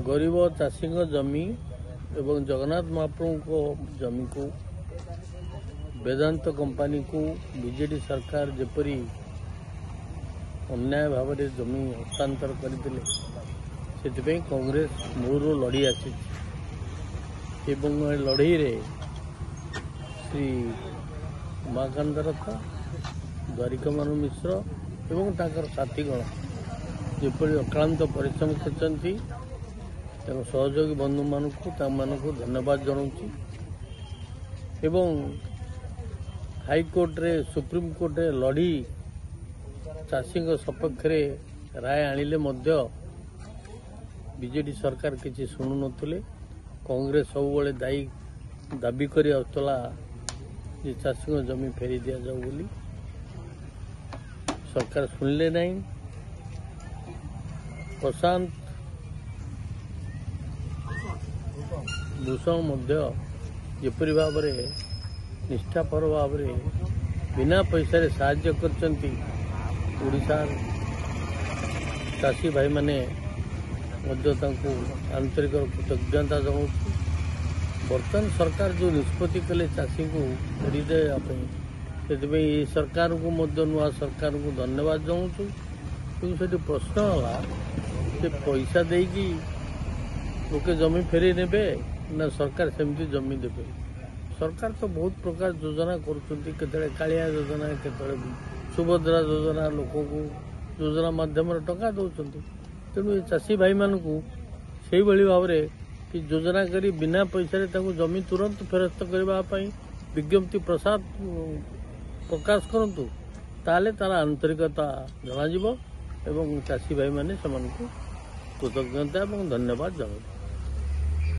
गरीब चाषी जमी एवं जगन्नाथ महाप्रभु को जमी को वेदांत कंपनी को बीजेडी सरकार जेपरी अन्याय भाव में जमी हस्तांतर करते से कांग्रेस मूल लड़ी आसी लड़ई रे श्री उमाकांत रथ द्वारिकामनु मिश्र एवं ताकर साथीगण जेपरी अक्लांत परिश्रम करते सहयोगी बंधु मानक धन्यवाद जनाऊँ एवं हाईकोर्ट रे सुप्रीम कोर्ट रे लड़ी चाषी सपक्ष राय आनिले मध्य बीजेडी सरकार किसी शुणु नथिले कांग्रेस सब दायी दाबी करी आउतला जे चाषी जमी फेरी दिया जाऊ बोली सरकार सुनले नहीं। प्रशांत भूषण जेपरी भाव में निष्ठापर भाव में बिना पैसा साहाय्य करचंती ओडिशा चाषी भाई माने आंतरिक कृतज्ञता जनाऊँ। बर्तमान सरकार जो निष्पत्ति कले चाषी को फेरी देवाई से सरकार को नुआ सरकार को धन्यवाद जनाऊँ। कि प्रश्न है पैसा देकी लोके जमी फेरी नेबे ना सरकार सेमती जमी देवे। सरकार तो बहुत प्रकार योजना कर कालिया योजना केतरे सुभद्रा योजना लोक को योजना माध्यम टंका दौरान तेणु ये चाषी भाई मानक से भाव में कि योजना करी बिना पैसा जमी तुरंत फेरस्त करने विज्ञप्ति प्रकाश करंतु ताले तार आंतरिकता जनाजिबो एवं चाषी भाई माने समनको कृतज्ञता एवं धन्यवाद जनाइबे।